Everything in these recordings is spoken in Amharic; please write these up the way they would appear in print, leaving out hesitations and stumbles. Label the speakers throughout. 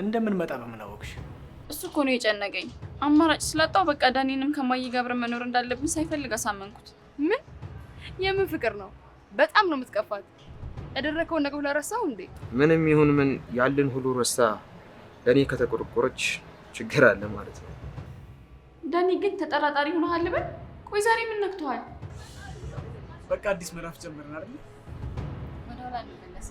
Speaker 1: እንደምን መጣ በምን አወቅሽ?
Speaker 2: እሱ እኮ ነው የጨነቀኝ። አማራጭ ስላጣው በቃ ዳኒንም ከማዬ ጋር አብረን መኖር እንዳለብን ሳይፈልግ አሳመንኩት።
Speaker 3: ምን? የምን ፍቅር ነው? በጣም ነው የምትቀፋት። ያደረከውን ነገር ሁሉ ረሳው እንዴ?
Speaker 4: ምንም ይሁን ምን ያልን ሁሉ ረሳ ለኔ ከተቆረቆረች ችግር አለ ማለት ነው።
Speaker 2: ዳኒ ግን ተጠራጣሪ ሆነሃል በል። ቆይ ዛሬ ምን ነክቶሃል?
Speaker 1: በቃ አዲስ ምዕራፍ ጀምረን አይደል?
Speaker 2: ወደኋላ እንመለስ።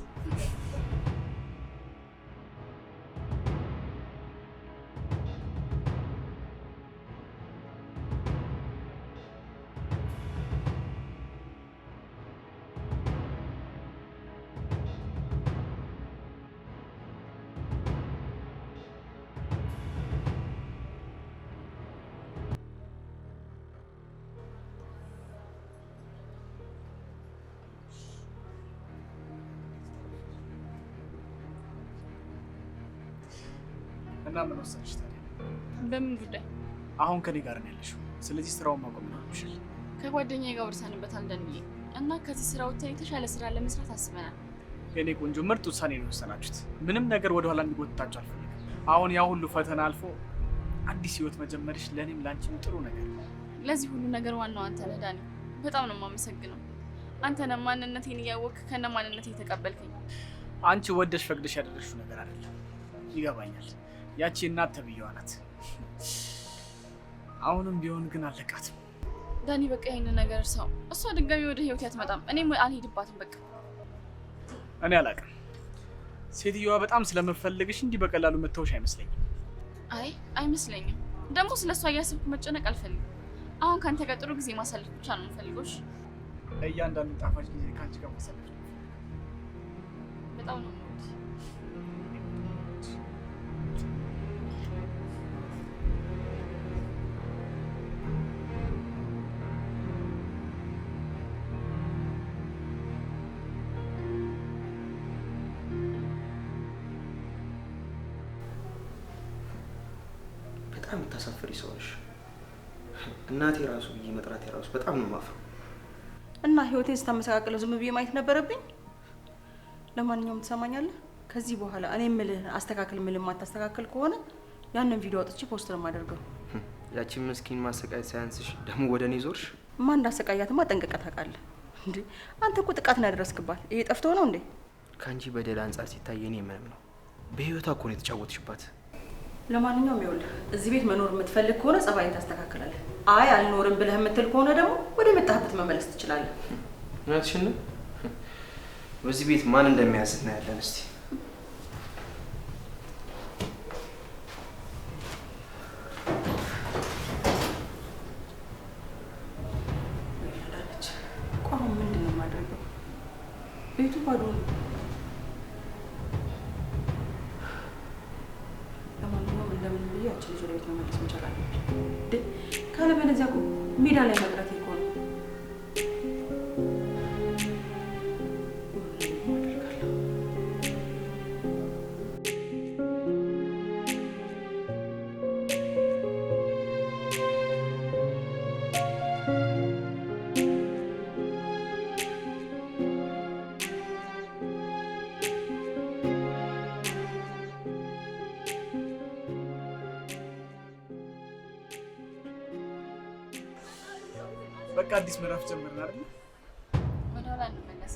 Speaker 1: እና ምን ወሰንሽ ታዲያ?
Speaker 2: በምን ጉዳይ?
Speaker 1: አሁን ከኔ ጋር ነው ያለሽው። ስለዚህ ስራውን ማቆም ነው ያለብሽ።
Speaker 2: ከጓደኛዬ ጋር ወርሰንበታል ዳኒዬ፣ እና ከዚህ ስራ ወጥተን የተሻለ ስራ ለመስራት አስበናል።
Speaker 1: የኔ ቆንጆ ምርጥ ውሳኔ ነው የወሰናችሁት። ምንም ነገር ወደ ኋላ እንዲጎትታችሁ አልፈልግም። አሁን ያ ሁሉ ፈተና አልፎ አዲስ ህይወት መጀመርሽ ለኔም ላንቺም ጥሩ ነገር ነው።
Speaker 2: ለዚህ ሁሉ ነገር ዋናው አንተ ነህ ዳኒ። በጣም ነው የማመሰግነው። አንተ ነህ ማንነቴን እያወቅህ ከነ ማንነቴ የተቀበልከኝ።
Speaker 1: አንቺ ወደሽ ፈቅደሽ ያደረግሽው ነገር አይደለም። ይገባኛል። ያቺ እናት ተብዬዋ ናት። አሁንም ቢሆን ግን አለቃትም።
Speaker 2: ዳኒ በቃ ይሄንን ነገር ሰው እሷ ድጋሚ ወደ ህይወት አትመጣም። እኔም አልሄድባትም በቃ።
Speaker 1: እኔ አላውቅም። ሴትዮዋ በጣም ስለምፈልግሽ እንዲህ በቀላሉ መተውሽ አይመስለኝም።
Speaker 2: አይ አይመስለኝም። ደግሞ ስለሷ እያሰብኩ መጨነቅ አልፈልግም። አሁን ካንተ ጋር ጥሩ ጊዜ ማሳለፍ ብቻ ነው የምፈልገው።
Speaker 1: እያንዳንዱ ጣፋጭ ጊዜ ካንቺ ጋር ማሳለፍ
Speaker 2: በጣም ነው የምወድሽ።
Speaker 4: በጣም የምታሳፍሪ ሰው ነሽ። እናቴ ራሱ ብዬ መጥራት የራሱ በጣም ነው የማፍረው።
Speaker 5: እና ህይወቴን ስታመሰቃቅለው ዝም ብዬ ማየት ነበረብኝ? ለማንኛውም ትሰማኛለህ? ከዚህ በኋላ እኔ የምልህ አስተካክል ምልህ ማታስተካክል ከሆነ ያንን ቪዲዮ አውጥቼ ፖስት ነው የማደርገው።
Speaker 4: ያቺን ምስኪን ማሰቃየት ሳያንስሽ ደግሞ ወደ እኔ ዞርሽ።
Speaker 5: ማን እንዳሰቃያትማ ጠንቅቀህ ታውቃለህ እንዴ? አንተ እኮ ጥቃት ነው ያደረስክባት። ይሄ ጠፍቶ ነው እንዴ?
Speaker 4: ከአንቺ በደል አንጻር ሲታይ እኔ ምንም ነው። በህይወቷ እኮ ነው የተጫወትሽባት።
Speaker 5: ለማንኛውም ይኸውልህ እዚህ ቤት መኖር የምትፈልግ ከሆነ ጸባይን ታስተካክላለህ። አይ አልኖርም ብለህ የምትል ከሆነ ደግሞ ወደ መጣህበት መመለስ ትችላለህ።
Speaker 4: እውነትሽን ነው። በዚህ ቤት ማን እንደሚያዝ እናያለን እስቲ።
Speaker 5: ቆይ ምንድን ነው የማደርገው? ቤቱ ባዶ ነው። ለማንኛውም እንደምን ብዬ ያችን ልጅ ወደ ቤት መመለስ መቻል አለብኝ። ካለበለዚያ እኮ ሜዳ ላይ መቅረት እኮ ነው።
Speaker 1: በቃ አዲስ ምዕራፍ ጀምረን አይደል?
Speaker 2: ወደኋላ እንመለስ።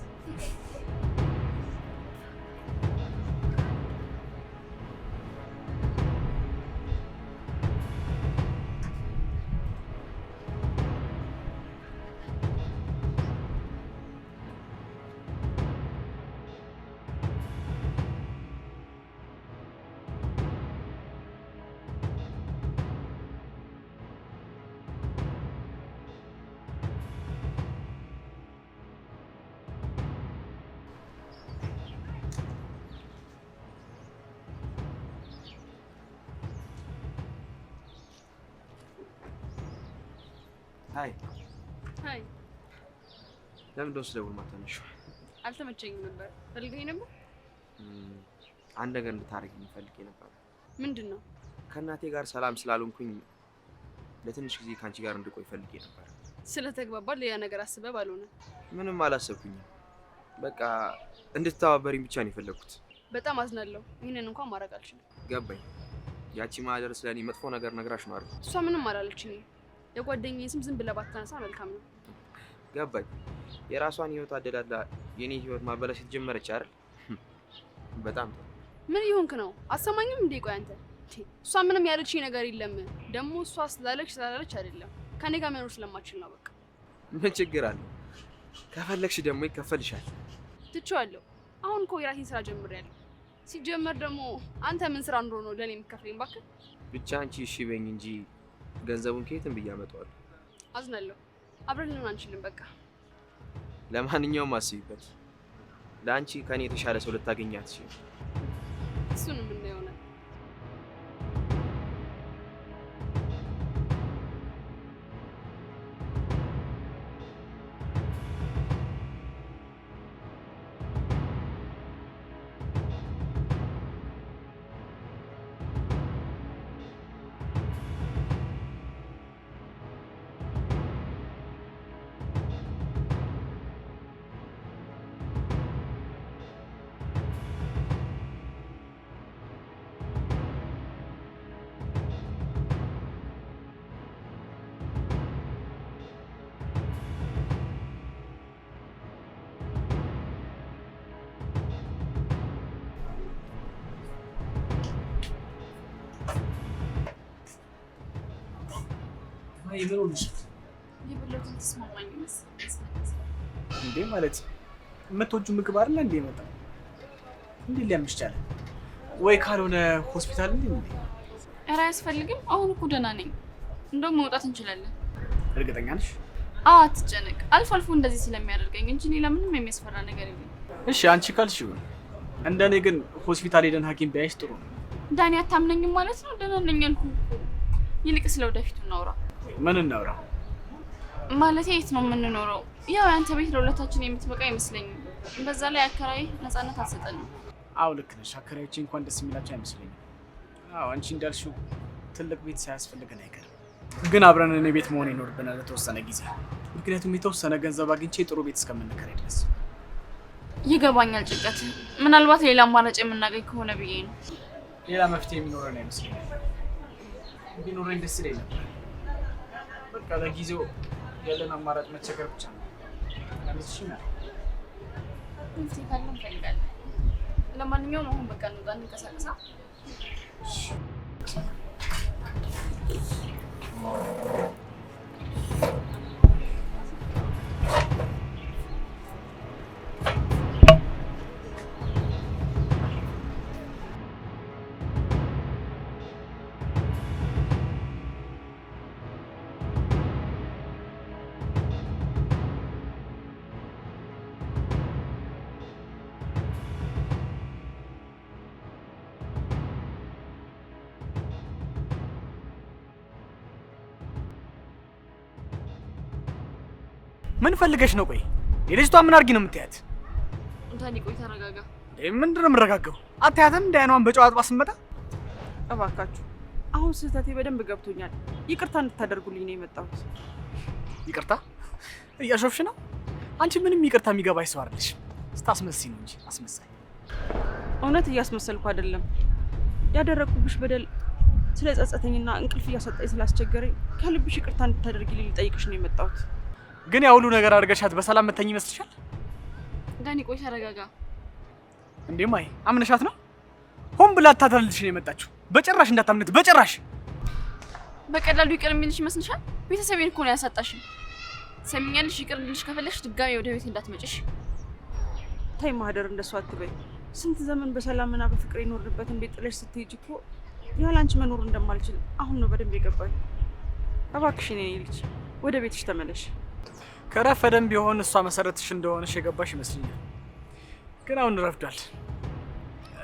Speaker 4: ሃይ
Speaker 3: ሃይ።
Speaker 4: ለምን ደስ ደውል ማታነሽ?
Speaker 3: አልተመቸኝም ነበር። ፈልገኝ ነበር።
Speaker 4: አንድ ነገር እንድታረጊ ፈልጌ ነበር።
Speaker 3: ምንድን ነው?
Speaker 4: ከእናቴ ጋር ሰላም ስላልሆንኩኝ ለትንሽ ጊዜ ካንቺ ጋር እንድቆይ ፈልጌ ነበር።
Speaker 3: ስለተግባባል ሌላ ነገር አስበህ ባልሆነ።
Speaker 4: ምንም አላሰብኩኝም። በቃ እንድትተባበሪኝ ብቻ ነው የፈለኩት።
Speaker 3: በጣም አዝናለሁ። ይሄንን እንኳን ማድረግ አልችልም።
Speaker 4: ገባኝ። ያቺ ማህደር ስለኔ መጥፎ ነገር ነግራሽ ነው አይደል?
Speaker 3: እሷ ምንም አላለችኝ። የጓደኛዬ ስም ዝም ብለህ ባታነሳ መልካም ነው።
Speaker 4: ገባኝ። የራሷን ህይወት አደላላ የኔ ህይወት ማበላሸት ጀመረች አይደል? በጣም
Speaker 3: ምን ይሆንክ ነው? አሰማኝም እንዴ? ቆይ አንተ እሷ ምንም ያለችኝ ነገር የለም። ደግሞ እሷ ስላለች አይደለም ከኔ ጋር መኖር ስለማችል ነው። በቃ
Speaker 4: ምን ችግር አለ? ከፈለግሽ ደግሞ ይከፈልሻል።
Speaker 3: ትቼዋለሁ። አሁን እኮ የራሴን ስራ ጀምሬያለሁ። ሲጀመር ደግሞ አንተ ምን ስራ ኑሮ ነው ለኔ የምትከፍለኝ? እባክህ
Speaker 4: ብቻ አንቺ እሺ በይኝ እንጂ ገንዘቡን ከየትም ብዬ አመጣዋለሁ።
Speaker 3: አዝናለሁ። አብረን ልንሆን አንችልም። በቃ
Speaker 4: ለማንኛውም አስቢበት። ለአንቺ ከኔ የተሻለ ሰው ልታገኝ አትችይም።
Speaker 3: እሱን የምናየው ነው።
Speaker 2: የበለጡን ተስማማኝ
Speaker 1: እንዴ? ማለት የምትወጂው ምግብ አይደል እንዴ የመጣው? እንዴ ሊያምሽ ቻለ ወይ? ካልሆነ ሆስፒታል እንዴ?
Speaker 2: ኧረ አያስፈልግም። አሁን እኮ ደህና ነኝ። እንደውም መውጣት እንችላለን።
Speaker 1: እርግጠኛ ነሽ?
Speaker 2: አዎ አትጨነቅ። አልፎ አልፎ እንደዚህ ስለሚያደርገኝ እንጂ ሌላ ምንም የሚያስፈራ ነገር የለም።
Speaker 1: እሺ አንቺ ካልሽ ይሁን። እንደኔ ግን ሆስፒታል ሄደን ሐኪም ቢያይሽ ጥሩ ነው።
Speaker 2: ዳኒ አታምነኝም ማለት ነው? ደህና ነኝ አልኩህ እኮ። ይልቅ ስለ ወደፊቱ እናውራ።
Speaker 1: ምን እናውራ?
Speaker 2: ማለት የት ነው የምንኖረው? ያው ያንተ ቤት ለሁለታችን የምትበቃ አይመስለኝም። በዛ ላይ አከራይ ነፃነት አልሰጠንም።
Speaker 1: አዎ ልክ ነሽ። አከራዮቼ እንኳን ደስ የሚላቸው አይመስለኝም። አዎ አንቺ እንዳልሽው ትልቅ ቤት ሳያስፈልገን አይቀርም። ግን አብረን እኔ ቤት መሆን ይኖርብናል ለተወሰነ ጊዜ። ምክንያቱም የተወሰነ ገንዘብ አግኝቼ ጥሩ ቤት እስከምንከራይ ድረስ።
Speaker 2: ይገባኛል ጭንቀት። ምናልባት ሌላ አማራጭ የምናገኝ ከሆነ ብዬ ነው።
Speaker 1: ሌላ መፍትሄ የሚኖረን አይመስለኝም። ቢኖረኝ ደስ ይለኝ ነበር። በቃ ለጊዜው ያለን አማራጭ መቸገር ብቻ ነው። ለምትሽ ነው
Speaker 2: እንትን ካለ እንፈልጋለን። ለማንኛውም አሁን በቃ እንውጣ፣ እንንቀሳቀሳ።
Speaker 1: ምን ፈልገሽ ነው? ቆይ የልጅቷ ምን አድርጊ ነው የምትያት?
Speaker 2: ዳኒ ቆይ ተረጋጋ።
Speaker 1: ምንድን ነው የምረጋጋው? አታያትም እንደ አይኗን በጨዋታ ስመጣ?
Speaker 5: እባካችሁ አሁን ስህተቴ በደንብ ገብቶኛል። ይቅርታ እንድታደርጉልኝ ነው የመጣሁት።
Speaker 1: ይቅርታ? እያሾፍሽ ነው? አንቺ ምንም ይቅርታ የሚገባሽ ሰው አይደለሽ። ስታስመስይ ነው እንጂ አስመሳይ።
Speaker 5: እውነት እያስመሰልኩ አይደለም። ያደረግኩብሽ በደል ስለጸጸተኝና እንቅልፍ እያሰጠኝ ስላስቸገረኝ ከልብሽ ይቅርታ እንድታደርጊልኝ ልጠይቅሽ ነው የመጣሁት።
Speaker 1: ግን ያ ሁሉ ነገር አድርገሻት በሰላም መተኝ ይመስልሻል?
Speaker 2: ዳኒ ቆይ ተረጋጋ።
Speaker 1: እንዴ ማይ አምነሻት ነው? ሆን ብላ ታታልልሽ ነው የመጣችው። በጭራሽ እንዳታምነት፣ በጭራሽ።
Speaker 2: በቀላሉ ይቅር የሚልሽ ይመስልሻል? ቤተሰቤን እኮ ነው ያሳጣሽኝ። ሰሚኛልሽ? ይቅር እንድልሽ ከፈለሽ ድጋሚ ወደ ቤት እንዳትመጭሽ።
Speaker 5: ታይ ማህደር፣ እንደሱ አትበይ። ስንት ዘመን በሰላምና በፍቅር የኖርንበትን ቤት ጥለሽ ስትሄጂ እኮ ያለ አንቺ መኖር እንደማልችል አሁን ነው በደንብ የገባኝ። እባክሽ የኔ ልጅ ወደ ቤትሽ ተመለሽ።
Speaker 1: ከረፈደም ቢሆን እሷ መሰረትሽ እንደሆነሽ የገባሽ ይመስልኛል። ግን አሁን ረፍዷል።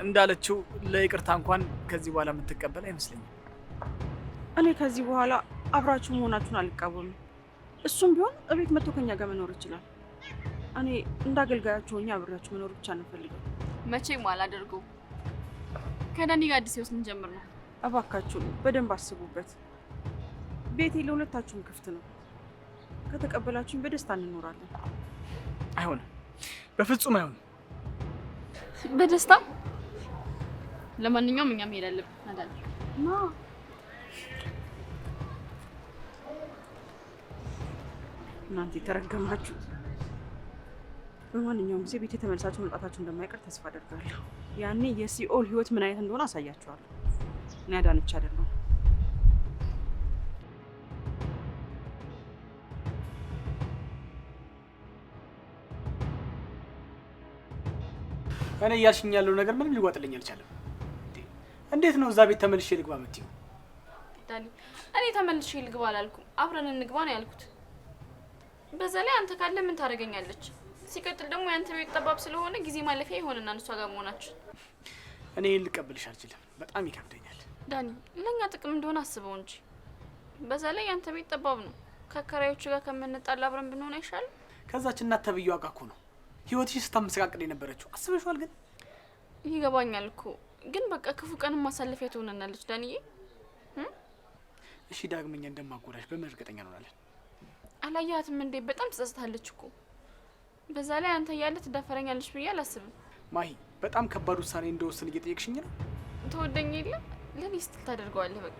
Speaker 1: እንዳለችው ለይቅርታ እንኳን ከዚህ በኋላ የምትቀበል አይመስለኝም።
Speaker 5: እኔ ከዚህ በኋላ አብራችሁ መሆናችሁን አልቃወምም። እሱም ቢሆን እቤት መጥቶ ከኛ ጋር መኖር ይችላል። እኔ እንዳገልጋያችሁ ሆኜ አብሬያችሁ መኖር ብቻ ነው ፈልገው።
Speaker 2: መቼም አላደርገውም። ከዳኒ ጋር አዲስ ህይወት ልንጀምር ነው።
Speaker 5: እባካችሁን በደንብ አስቡበት። ቤቴ ለሁለታችሁም ክፍት ነው። ከተቀበላችሁኝ በደስታ እንኖራለን።
Speaker 1: አይሆንም፣ በፍጹም አይሆንም።
Speaker 2: በደስታ ለማንኛውም እኛ መሄድ አለብን አዳል
Speaker 3: ና
Speaker 5: እናንተ ተረገማችሁ። በማንኛውም ጊዜ ቤቴ ተመልሳችሁ መምጣታችሁ እንደማይቀር ተስፋ አደርጋለሁ። ያኔ የሲኦል ህይወት ምን አይነት እንደሆነ አሳያችኋለሁ። እኔ አዳነች አይደለሁም።
Speaker 1: እኔ እያልሽኝ ያለው ነገር ምንም ሊዋጥልኝ አልቻለም። እንዴት ነው እዛ ቤት ተመልሼ ልግባ የምትይው?
Speaker 2: ዳኒ እኔ ተመልሼ ልግባ አላልኩም፣ አብረን እንግባ ነው ያልኩት። በዛ ላይ አንተ ካለ ምን ታደርገኛለች? ሲቀጥል ደግሞ ያንተ ቤት ጠባብ ስለሆነ ጊዜ ማለፊያ ይሆንና እሷ ጋር መሆናችን።
Speaker 1: እኔ ልቀበልሽ አልችልም፣ በጣም ይከብደኛል።
Speaker 2: ዳኒ ለኛ ጥቅም እንደሆነ አስበው እንጂ። በዛ ላይ ያንተ ቤት ጠባብ ነው። ከአከራዮቹ ጋር ከምንጣላ አብረን ብንሆን አይሻልም?
Speaker 1: ከዛች እናት ተብዬዋ ጋር እኮ ነው ህይወትሽ ስታመሰቃቅል የነበረችው። አስበሽዋል? ግን
Speaker 2: ይገባኛል እኮ ግን በቃ ክፉ ቀንም ማሳለፊያ ትሆነናለች ዳኒዬ።
Speaker 1: እሺ ዳግመኛ እንደማጎዳሽ በምን እርግጠኛ እንሆናለን?
Speaker 2: አላያትም እንዴ? በጣም ትጸጽታለች እኮ። በዛ ላይ አንተ ያለ ትዳፈረኛለች ብዬ አላስብም።
Speaker 1: ማሂ በጣም ከባድ ውሳኔ እንደወሰን እየጠየቅሽኝ ነው።
Speaker 2: ተወደኝ የለ ለኔ ስትል ታደርገዋለህ በቃ።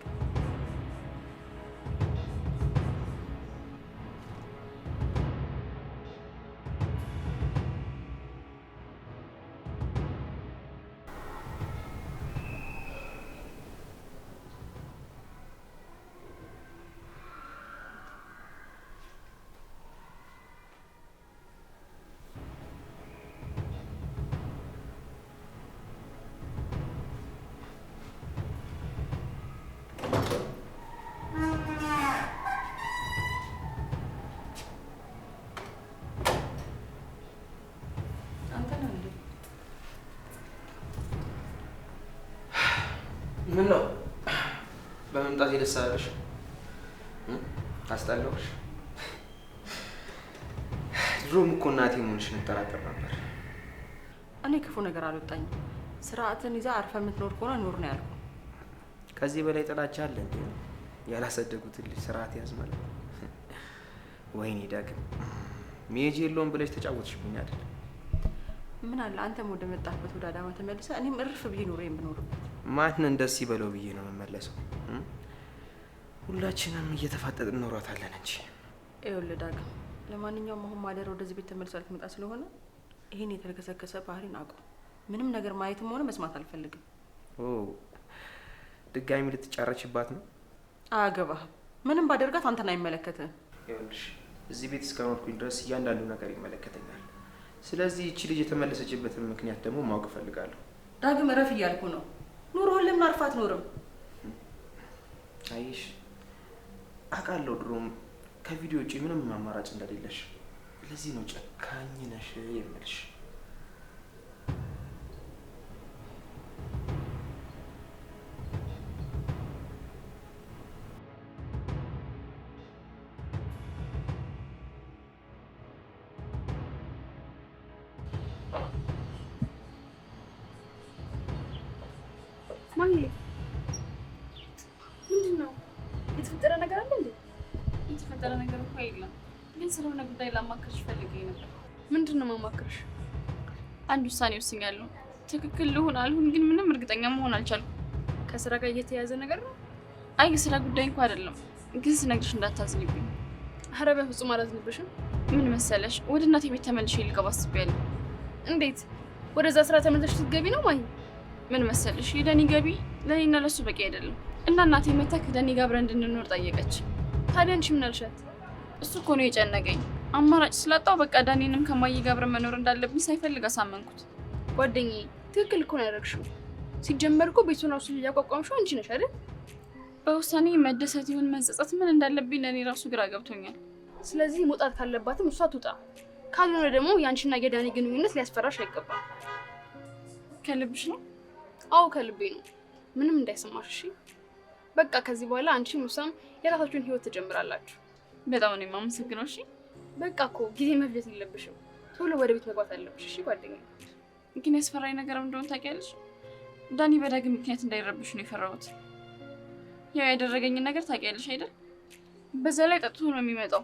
Speaker 4: ምን ነው በመምጣት ደስ አለሽ? አስጠላሁሽ? ድሮም እኮ እናቴ መሆንሽን እንጠራጠር ነበር።
Speaker 5: እኔ ክፉ ነገር አልወጣኝም። ስርዓትን ይዛ አርፈ የምትኖር ከሆነ ኑር ነው ያልኩ።
Speaker 4: ከዚህ በላይ ጥላቻ አለ እንዴ? ያላሰደጉትን ልጅ ስርዓት ያዝ ማለት ነው። ወይኔ ዳግም ሜጅ የለውም ብለሽ ተጫወትሽብኝ አይደል?
Speaker 5: ምን አለ አንተም ወደ መጣህበት ወደ አዳማ ተመልሰህ እኔም እርፍ ብዬ ኖሬ የምኖርበት።
Speaker 4: ማንን ደስ ይበለው ብዬ ነው የምመለሰው። ሁላችንም እየተፋጠጥን ኖሯታለን እንጂ።
Speaker 5: ይኸውልህ ዳግም፣ ለማንኛውም አሁን ማደር ወደዚህ ቤት ተመልሳ ልትመጣ ስለሆነ ይሄን የተከሰከሰ ባህሪን አቁም። ምንም ነገር ማየትም ሆነ መስማት አልፈልግም።
Speaker 4: ኦ ድጋሚ ልትጫረችባት ነው?
Speaker 5: አያገባህም። ምንም ባደርጋት አንተን አይመለከትህም።
Speaker 4: ይኸውልሽ እዚህ ቤት እስከኖርኩኝ ድረስ እያንዳንዱ ነገር ይመለከተኛል። ስለዚህ እቺ ልጅ የተመለሰችበትን ምክንያት ደግሞ ማወቅ እፈልጋለሁ።
Speaker 5: ዳግም እረፍ እያልኩ ነው። ኑሮህን ለምን አርፋ አትኖርም?
Speaker 4: አይሽ አውቃለሁ ድሮም ከቪዲዮ ውጪ ምንም አማራጭ እንደሌለሽ። ለዚህ ነው ጨካኝ ነሽ የምልሽ።
Speaker 3: ማሂ ምንድን ነው የተፈጠረ ነገር አለ እንዴ?
Speaker 2: የተፈጠረ ነገር እኮ የለም፣ ግን ስለሆነ ጉዳይ ላማክርሽ ፈልጌ ነበር።
Speaker 3: ምንድን ነው ማማክርሽ?
Speaker 2: አንድ ውሳኔ ወስኛለሁ። ትክክል ልሁን አልሁን ግን ምንም እርግጠኛ መሆን አልቻልኩም።
Speaker 3: ከስራ ጋር እየተያዘ ነገር ነው?
Speaker 2: አይ ስራ ጉዳይ እንኳ አይደለም፣ ግን ስነግርሽ እንዳታዝንብኝ።
Speaker 3: ኧረ በፍጹም አላዝንብሽም።
Speaker 2: ምን መሰለሽ፣ ወደ እናቴ ቤት ተመልሼ ልገባ አስቤያለሁ።
Speaker 3: እንዴት? ወደዛ ስራ ተመልሰሽ ልትገቢ ነው ማሂ?
Speaker 2: ምን መሰለሽ፣ የዳኒ ገቢ ለኔና ለሱ በቂ አይደለም እና እናቴ መታ ከዳኒ ጋር አብረን እንድንኖር ጠየቀች።
Speaker 3: ታዲያ አንቺ ምን አልሻት?
Speaker 2: እሱ እኮ ነው የጨነቀኝ። አማራጭ ስላጣው በቃ ዳኒንም ከማዬ ጋር አብረን መኖር እንዳለብኝ ሳይፈልግ አሳመንኩት።
Speaker 3: ጓደኛዬ ትክክል እኮ ነው ያደረግሽው። ሲጀመር እኮ ቤቱን ራሱ እያቋቋምሽው አንቺ ነሽ አይደል?
Speaker 2: በውሳኔ መደሰት ይሁን መጸጸት ምን እንዳለብኝ ለኔ ራሱ ግራ ገብቶኛል።
Speaker 3: ስለዚህ መውጣት ካለባትም እሷ ትውጣ፣ ካልሆነ ደግሞ የአንቺና የዳኒ ግንኙነት ሊያስፈራሽ አይገባም።
Speaker 2: ከልብሽ ነው?
Speaker 3: አዎ ከልቤ ነው። ምንም እንዳይሰማሽ እሺ? በቃ ከዚህ በኋላ አንቺም ሙሳም የራሳችሁን ህይወት ትጀምራላችሁ።
Speaker 2: በጣም ነው የማመሰግነው። እሺ
Speaker 3: በቃ እኮ ጊዜ መፍጀት የለብሽም። ቶሎ ወደ ቤት መግባት አለብሽ። እሺ ጓደኛዬ።
Speaker 2: ግን ያስፈራኝ ነገር እንደሆነ ታውቂያለሽ? ዳኒ በዳግም ምክንያት እንዳይረብሽ ነው የፈራሁት። ያው ያደረገኝን ነገር ታውቂያለሽ አይደል? በዛ ላይ ጠጥቶ ነው የሚመጣው።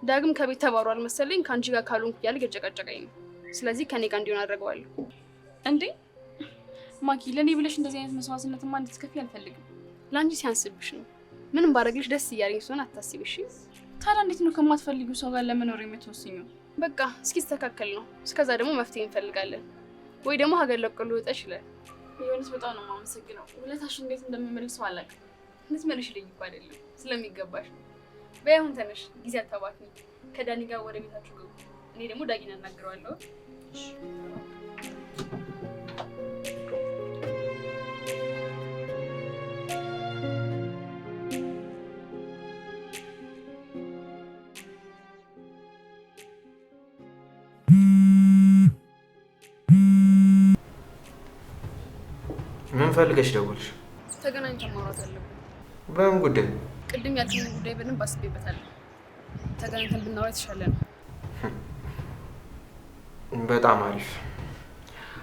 Speaker 3: ዳግም ከቤት ተባሯል መሰለኝ። ከአንቺ ጋር ካልሆንኩ እያለ እየጨቀጨቀኝ ነው። ስለዚህ ከኔ ጋር እንዲሆን አደርገዋለሁ።
Speaker 2: እንዴ ማኪ ለኔ ብለሽ እንደዚህ አይነት መስዋዕትነትማ እንድትከፊ አልፈልግም።
Speaker 3: ለአንቺ ሲያንስብሽ ነው። ምንም ባረግልሽ ደስ እያለኝ ስለሆነ አታስቢ እሺ።
Speaker 2: ታዲያ እንዴት ነው ከማትፈልጊው ሰው ጋር ለመኖር የምትወስኚው?
Speaker 3: በቃ እስኪስተካከል ነው። እስከዛ ደግሞ መፍትሄ እንፈልጋለን። ወይ ደግሞ ሀገር ለቆ ሊወጣ ይችላል።
Speaker 2: የሆነስ በጣም ነው የማመሰግነው። ውለታሽ እንዴት እንደምመልሰው አላውቅም።
Speaker 3: ልትመልሽልኝ እኮ አይደለም ስለሚገባሽ ነው። በይ አሁን ተነሽ፣ ጊዜ አታባክኝ። ከዳኒ ጋር ወደ ቤታችሁ ግቡ። እኔ ደግሞ ዳጊን አናግረዋለሁ።
Speaker 4: ምን ፈልገሽ ደወልሽ?
Speaker 3: ተገናኝተን ማውራት አለብን።
Speaker 4: በምን ጉዳይ?
Speaker 3: ቅድም ያልሽኝ ጉዳይ በደንብ አስቤበታለሁ። ተገናኝተን ብናወራ የተሻለ ነው።
Speaker 4: በጣም አሪፍ።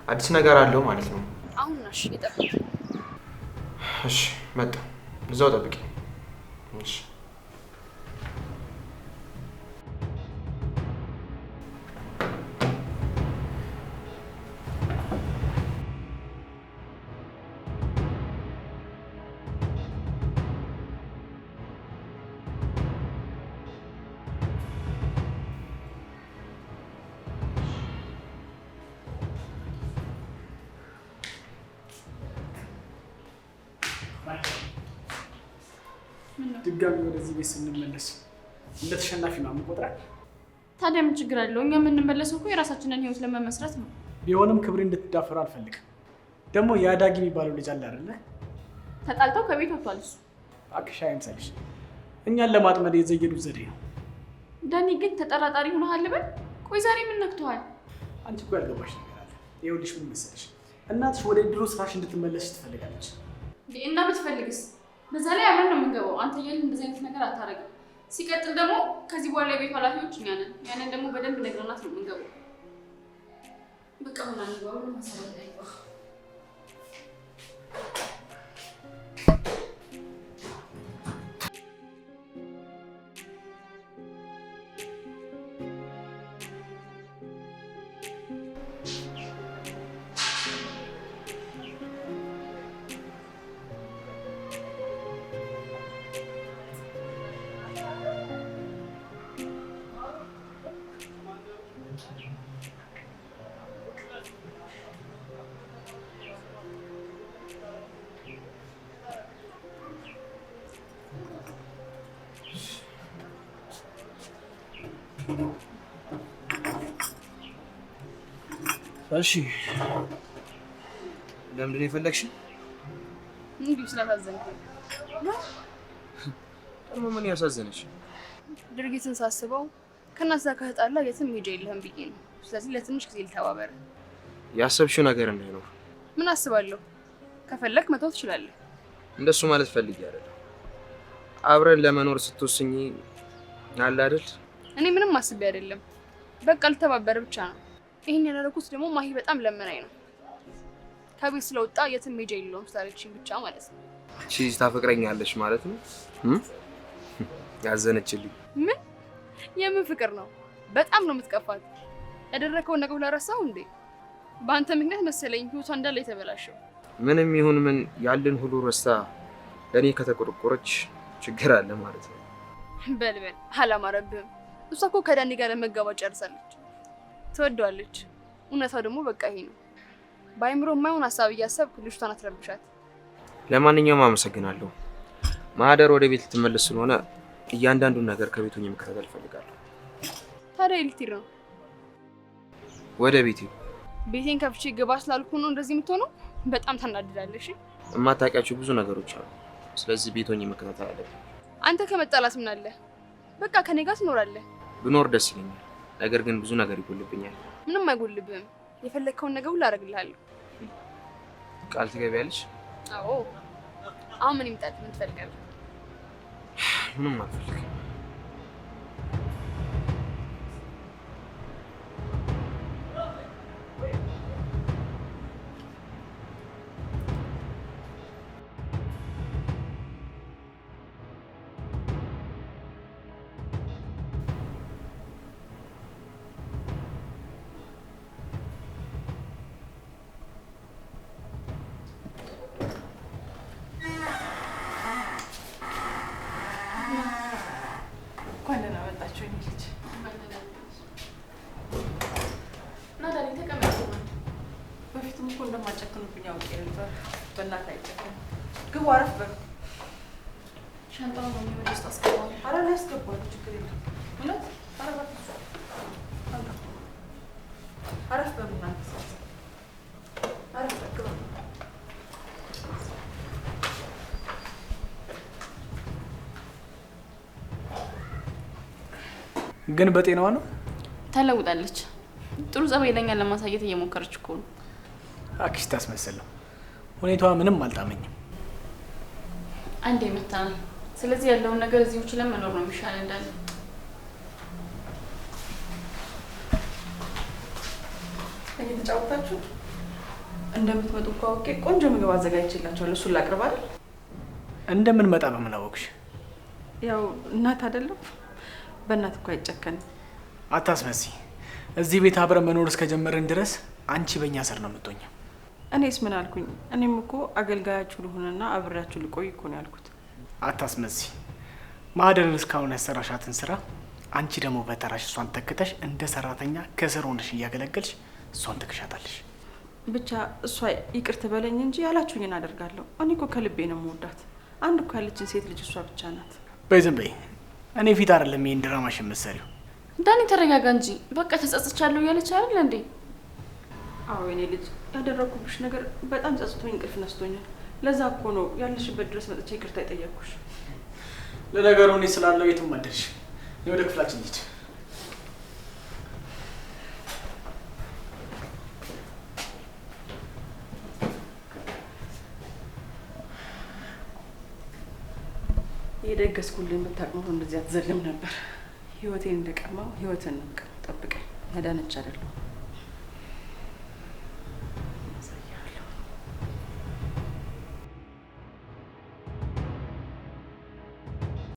Speaker 4: አዲስ ነገር አለው ማለት ነው?
Speaker 3: አሁን ናሽ የጠብቅ።
Speaker 4: እሺ መጣ። እዛው ጠብቂ። እሺ
Speaker 1: ድጋሚ ወደዚህ ቤት ስንመለስ እንደ ተሸናፊ ነው የምቆጥረው።
Speaker 2: ታዲያ ምን ችግር አለው? እኛ የምንመለሰው እኮ የራሳችንን ህይወት ለመመስረት ነው።
Speaker 1: ቢሆንም ክብሬ እንድትዳፈሩ አልፈልግም። ደግሞ የአዳጊ የሚባለው ልጅ አለ አይደለ?
Speaker 2: ተጣልተው ከቤት ወጥቷል እሱ።
Speaker 1: እባክሽ አይምሰልሽ። እኛን ለማጥመድ የዘየዱት ዘዴ ነው።
Speaker 2: ዳኒ ግን ተጠራጣሪ ሆነሃል በል። ቆይ ዛሬ ምን ነክቶሃል?
Speaker 1: አንቺ እኮ ያልገባሽ ነገር አለ። ይኸውልሽ ምን መሰለሽ፣ እናትሽ ወደ ድሮ ስራሽ እንድትመለሽ ትፈልጋለች።
Speaker 2: እና ብትፈልግስ? በዛ ላይ አብረን ነው የምንገባው። አንተ እያልን እንደዚህ አይነት ነገር አታረግም። ሲቀጥል ደግሞ ከዚህ በኋላ የቤቱ ኃላፊዎች እኛ ነን። ያንን ደግሞ በደንብ ነግረናት ነው የምንገባው። በቃ ሆና ንገባ ምን መሰረት ላይ
Speaker 4: እሺ ለምንድን ነው የፈለግሽ?
Speaker 3: እንዲሁ ስላሳዘንከኝ።
Speaker 4: ደግሞ ምን ያሳዘነሽ?
Speaker 3: ድርጊትን ሳስበው ከእናት ጋር ከተጣላ የትም ሄጃ የለህም ብዬ ነው። ስለዚህ ለትንሽ ጊዜ ልተባበር።
Speaker 4: ያሰብሽው ነገር እንዳይኖር።
Speaker 3: ምን አስባለሁ? ከፈለክ መተው ትችላለህ።
Speaker 4: እንደሱ ማለት ፈልጌ አይደለም። አብረን ለመኖር ስትወስኚ አለ አይደል?
Speaker 3: እኔ ምንም አስቤ አይደለም። በቃ ልተባበር ብቻ ነው። ይሄን ያደረኩት ደግሞ ማሂ በጣም ለመናኝ ነው። ከቤት ስለወጣ የትም ሄጃ የለውም ስላለችኝ ብቻ ማለት ነው።
Speaker 4: እቺ ታፈቅረኛለሽ ማለት ነው? ያዘነችልኝ።
Speaker 3: ምን የምን ፍቅር ነው? በጣም ነው የምትቀፋት። ያደረከውን ነገር ለረሳው እንዴ? በአንተ ምክንያት መሰለኝ ህይወቷ እንዳለ የተበላሸው።
Speaker 4: ምንም ይሁን ምን ያለን ሁሉ ረስታ ለኔ ከተቆረቆረች ችግር አለ ማለት ነው።
Speaker 3: በልበል አላማረብህም። እሷ እኮ ከዳኒ ጋር ለመጋባት ጨርሳለች። ትወደዋለች። እውነታው ደግሞ በቃ ይሄ ነው። በአይምሮ የማይሆን ሀሳብ እያሰብክ ልጅቷን አትረብሻት።
Speaker 4: ለማንኛውም አመሰግናለሁ። ማህደር ወደ ቤት ልትመለስ ስለሆነ እያንዳንዱን ነገር ከቤት ሆኜ መከታተል እፈልጋለሁ።
Speaker 3: ታዲያ ልትሄድ ነው?
Speaker 4: ወደ ቤቴ።
Speaker 3: ቤቴን ከፍቼ ግባ ስላልኩ ነው እንደዚህ የምትሆነው? በጣም ታናድዳለሽ።
Speaker 4: የማታውቂያቸው ብዙ ነገሮች አሉ። ስለዚህ ቤት ሆኜ መከታተል አለብኝ።
Speaker 3: አንተ ከመጣላት ምን አለ? በቃ ከኔ ጋር ትኖራለህ።
Speaker 4: ብኖር ደስ ይለኛል። ነገር ግን ብዙ ነገር ይጎልብኛል።
Speaker 3: ምንም አይጎልብህም። የፈለግከውን ነገር ሁሉ አደርግልሃለሁ።
Speaker 4: ቃል ትገቢያለሽ?
Speaker 3: አዎ። አሁን ምን ይምጣል? ምን ትፈልጋለህ?
Speaker 4: ምንም አልፈልግም።
Speaker 5: በእናትህ አይጨክም። ግቡ፣ አረፍ በሉ።
Speaker 2: ሻንጣውን ነው ወደ ውስጥ አስገባው።
Speaker 5: ኧረ ላይ አስገባዋለሁ፣ ችግር የለም። እውነት አረፍ በሉ እናንተ። አረፍ በሉ።
Speaker 1: ግን በጤናዋ ነው?
Speaker 2: ተለውጣለች። ጥሩ ጸባይ ለኛ ለማሳየት እየሞከረች እኮ ነው።
Speaker 1: አክሽ ታስመስል ነው። ሁኔታዋ ምንም አልጣመኝም።
Speaker 2: አንዴ መታናል። ስለዚህ ያለውን ነገር እዚሁ ችለን መኖር ነው የሚሻል እንዳለ።
Speaker 5: እየተጫወታችሁ እንደምትመጡ እኮ አውቄ ቆንጆ ምግብ አዘጋጅቼላችኋለሁ። እሱን ላቅርብ አይደል?
Speaker 1: እንደምንመጣ በምን አወቅሽ?
Speaker 5: ያው እናት አይደለም፣ በእናት እኮ አይጨከንም።
Speaker 1: አታስመሲ። እዚህ ቤት አብረን መኖር እስከጀመርን ድረስ አንቺ በእኛ ስር ነው የምትሆኘው።
Speaker 5: እኔስ ምን አልኩኝ? እኔም እኮ አገልጋያችሁ ልሆንና አብሬያችሁ ልቆይ እኮ ነው ያልኩት።
Speaker 1: አታስመሲ። ማህደርን እስካሁን ያሰራሻትን ስራ አንቺ ደግሞ በተራሽ እሷን ተክተሽ እንደ ሰራተኛ ከስር ሆነሽ እያገለገልሽ እሷን ትክሻታለሽ።
Speaker 5: ብቻ እሷ ይቅር ትበለኝ እንጂ ያላችሁኝን አደርጋለሁ። እኔ እኮ ከልቤ ነው የምወዳት። አንድ እኮ ያለችን ሴት ልጅ እሷ ብቻ ናት።
Speaker 1: በይ ዝም በይ። እኔ ፊት አይደለም ይሄን ድራማሽ የምትሰሪው።
Speaker 2: ዳኒ ተረጋጋ እንጂ በቃ ተጸጽቻለሁ እያለች አይደል እንዴ?
Speaker 5: አዎ የኔ ልጅ ያደረኩብሽ ነገር በጣም ጸጽቶኝ እንቅልፍ ነስቶኛል። ለዛ እኮ ነው ያለሽበት ድረስ መጥቼ ይቅርታ የጠየቅኩሽ።
Speaker 1: ለነገሩ እኔ ስላለው የትም አደርሽ። እኔ ወደ ክፍላችን ልሂድ።
Speaker 5: የደገስኩልኝ ብታውቅ ኖሮ እንደዚህ አትዘልም ነበር። ህይወቴን እንደቀማው ህይወትን ነው ጠብቀኝ። ያዳነች አይደለሁ።